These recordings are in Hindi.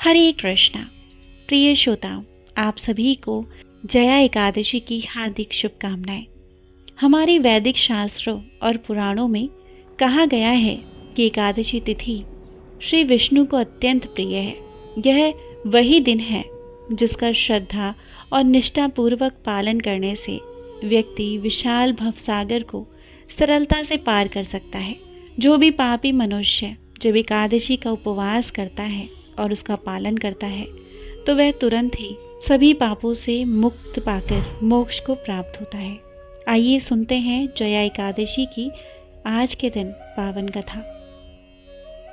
हरे कृष्णा। प्रिय श्रोताओं, आप सभी को जया एकादशी की हार्दिक शुभकामनाएं। हमारे वैदिक शास्त्रों और पुराणों में कहा गया है कि एकादशी तिथि श्री विष्णु को अत्यंत प्रिय है। यह वही दिन है जिसका श्रद्धा और निष्ठापूर्वक पालन करने से व्यक्ति विशाल भवसागर को सरलता से पार कर सकता है। जो भी पापी मनुष्य जब एकादशी का उपवास करता है और उसका पालन करता है तो वह तुरंत ही सभी पापों से मुक्त पाकर मोक्ष को प्राप्त होता है। आइए सुनते हैं जया एकादशी की आज के दिन पावन कथा।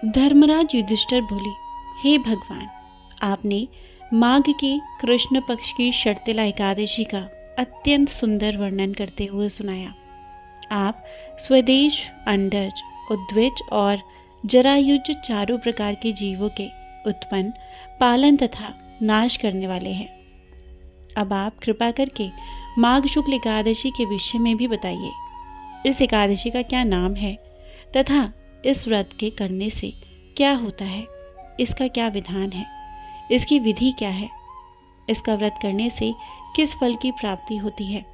धर्मराज युधिष्ठिर बोले, हे भगवान, आपने माघ के कृष्ण पक्ष की शर्तिला एकादशी का अत्यंत सुंदर वर्णन करते हुए सुनाया। आप स्वदेश, अंडज, उद्विज और जरायुज चारों प्रकार के जीवों के उत्पन्न, पालन तथा नाश करने वाले हैं। अब आप कृपा करके माघ शुक्ल एकादशी के विषय में भी बताइए। इस एकादशी का क्या नाम है तथा इस व्रत के करने से क्या होता है, इसका क्या विधान है, इसकी विधि क्या है, इसका व्रत करने से किस फल की प्राप्ति होती है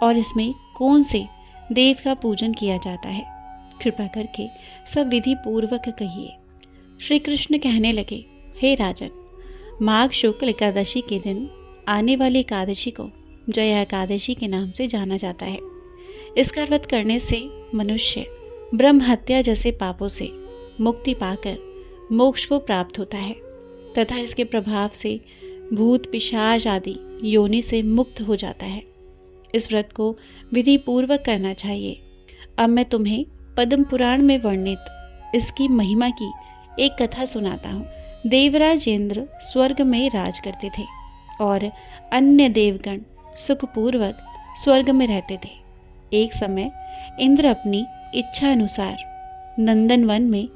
और इसमें कौन से देव का पूजन किया जाता है। कृपा करके सब विधि पूर्वक कहिए। श्री कृष्ण कहने लगे, हे राजन, माघ शुक्ल एकादशी के दिन आने वाली एकादशी को जया एकादशी के नाम से जाना जाता है। इसका व्रत करने से मनुष्य ब्रह्म हत्या जैसे पापों से मुक्ति पाकर मोक्ष को प्राप्त होता है तथा इसके प्रभाव से भूत पिशाच आदि योनि से मुक्त हो जाता है। इस व्रत को विधि पूर्वक करना चाहिए। अब मैं तुम्हें पद्म पुराण में वर्णित इसकी महिमा की एक कथा सुनाता हूँ। देवराज इंद्र स्वर्ग में राज करते थे और अन्य देवगण सुखपूर्वक स्वर्ग में रहते थे। एक समय इंद्र अपनी इच्छा अनुसार नंदनवन में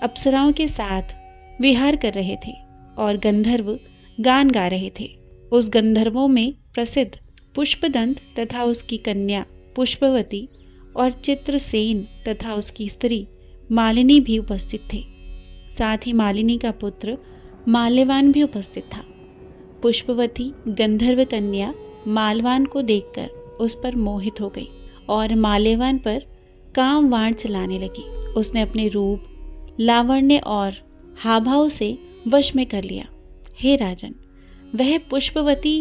अप्सराओं के साथ विहार कर रहे थे और गंधर्व गान गा रहे थे। उस गंधर्वों में प्रसिद्ध पुष्पदंत तथा उसकी कन्या पुष्पवती और चित्रसेन तथा उसकी स्त्री मालिनी भी उपस्थित थे। साथ ही मालिनी का पुत्र माल्यवान भी उपस्थित था। पुष्पवती गंधर्व कन्या मालवान को देखकर उस पर मोहित हो गई और माल्यवान पर काम वाण चलाने लगी। उसने अपने रूप, लावण्य और हावभाव से वश में कर लिया। हे राजन, वह पुष्पवती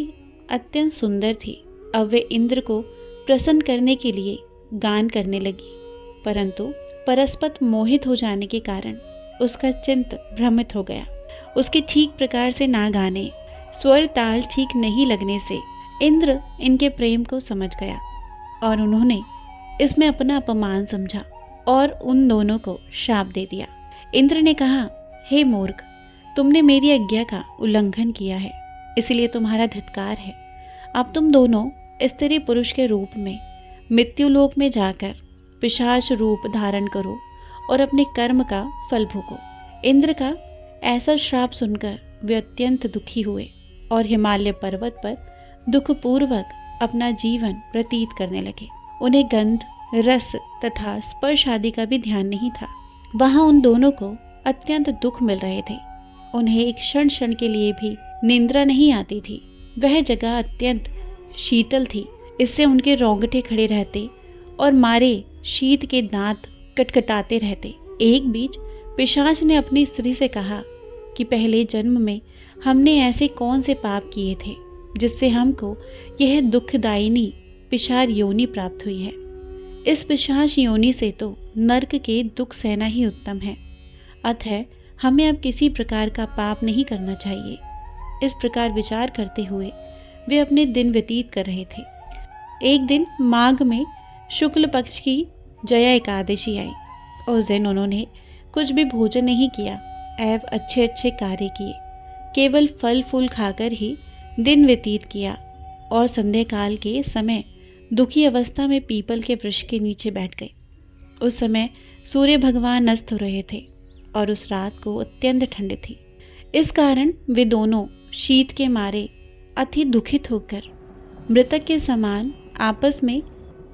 अत्यंत सुंदर थी। अब वे इंद्र को प्रसन्न करने के लिए गान करने लगी, परंतु परस्पर मोहित हो जाने के कारण उसका चित्त भ्रमित हो गया। उसके ठीक प्रकार से ना गाने, स्वर ताल ठीक नहीं लगने से इंद्र इनके प्रेम को समझ गया और उन्होंने इसमें अपना अपमान समझा और उन दोनों को शाप दे दिया। इंद्र ने कहा, हे मूर्ख, तुमने मेरी आज्ञा का उल्लंघन किया है, इसलिए तुम्हारा धिक्कार है। अब तुम दोनों स्त्री पुरुष के रूप में मृत्युलोक में जाकर पिशाच रूप धारण करो और अपने कर्म का फल भोगो। इंद्र का ऐसा श्राप सुनकर वे अत्यंत दुखी हुए और हिमालय पर्वत पर दुखपूर्वक अपना जीवन व्यतीत करने लगे। उन्हें गंध, रस तथा स्पर्श आदि का भी ध्यान नहीं था। वहां उन दोनों को अत्यंत दुख मिल रहे थे। उन्हें एक क्षण क्षण के लिए भी निंद्रा नहीं आती थी। वह जगह अत्यंत शीतल थी, इससे उनके रोंगटे खड़े रहते और मारे शीत के दांत कटकटाते रहते। एक बीच पिशाच ने अपनी स्त्री से कहा कि पहले जन्म में हमने ऐसे कौन से पाप किए थे जिससे हमको यह दुखदायिनी पिशाच योनि प्राप्त हुई है। इस पिशाच योनि से तो नरक के दुख सहना ही उत्तम है। अतः हमें अब किसी प्रकार का पाप नहीं करना चाहिए। इस प्रकार विचार करते हुए वे अपने दिन व्यतीत कर रहे थे। एक दिन माघ में शुक्ल पक्ष की जया एकादशी आई। उस दिन उन्होंने कुछ भी भोजन नहीं किया एवं अच्छे अच्छे कार्य किए। केवल फल फूल खाकर ही दिन व्यतीत किया और संध्या काल के समय दुखी अवस्था में पीपल के वृक्ष के नीचे बैठ गए। उस समय सूर्य भगवान अस्त हो रहे थे और उस रात को अत्यंत ठंड थी। इस कारण वे दोनों शीत के मारे अति दुखित होकर मृतक के समान आपस में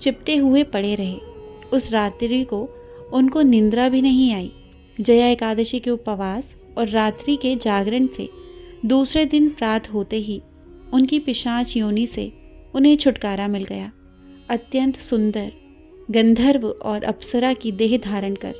चिपटे हुए पड़े रहे। उस रात्रि को उनको निंद्रा भी नहीं आई। जया एकादशी के उपवास और रात्रि के जागरण से दूसरे दिन प्रातः होते ही उनकी पिशाच योनि से उन्हें छुटकारा मिल गया। अत्यंत सुंदर गंधर्व और अप्सरा की देह धारण कर,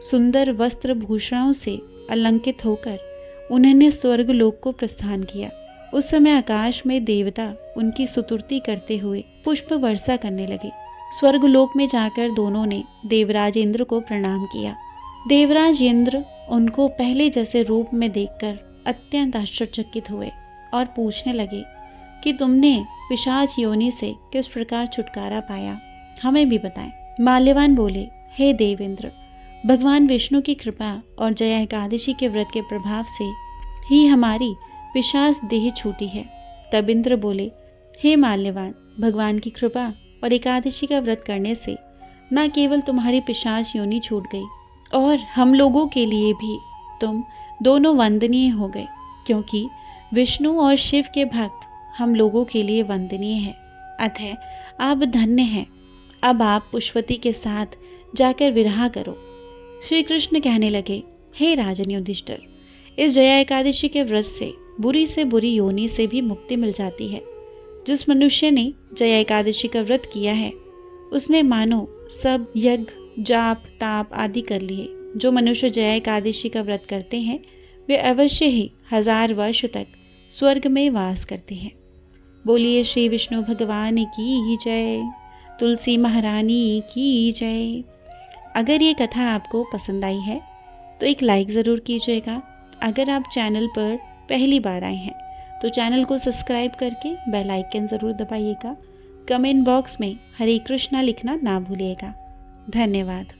सुंदर वस्त्र भूषणों से अलंकित होकर उन्होंने स्वर्गलोक को प्रस्थान किया। उस समय आकाश में देवता उनकी स्तुति करते हुए पुष्प वर्षा करने लगे। स्वर्गलोक में जाकर दोनों ने देवराज इंद्र को प्रणाम किया। देवराज इंद्र उनको पहले जैसे रूप में देखकर अत्यंत आश्चर्यचकित हुए और पूछने लगे कि तुमने पिशाच योनि से किस प्रकार छुटकारा पाया, हमें भी बताएं। माल्यवान बोले, हे देवेंद्र, भगवान विष्णु की कृपा और जया एकादशी के व्रत के प्रभाव से ही हमारी पिशाच देह छूटी है। तब इंद्र बोले, हे माल्यवान, भगवान की कृपा और एकादशी का व्रत करने से न केवल तुम्हारी पिशाच योनि छूट गई और हम लोगों के लिए भी तुम दोनों वंदनीय हो गए, क्योंकि विष्णु और शिव के भक्त हम लोगों के लिए वंदनीय है। अतः आप धन्य हैं। अब आप पुष्पवती के साथ जाकर विवाह करो। श्री कृष्ण कहने लगे, हे राजन युधिष्ठिर, इस जया एकादशी के व्रत से बुरी योनि से भी मुक्ति मिल जाती है। जिस मनुष्य ने जया एकादशी का व्रत किया है उसने मानो सब यज्ञ जाप ताप आदि कर लिए। जो मनुष्य जया एकादशी का व्रत करते हैं वे अवश्य ही 1000 वर्ष तक स्वर्ग में वास करते हैं। बोलिए श्री विष्णु भगवान की जय, तुलसी महारानी की जय। अगर ये कथा आपको पसंद आई है तो एक लाइक ज़रूर कीजिएगा। अगर आप चैनल पर पहली बार आए हैं तो चैनल को सब्सक्राइब करके बेल आइकन ज़रूर दबाइएगा। कमेंट बॉक्स में हरे कृष्णा लिखना ना भूलिएगा। धन्यवाद।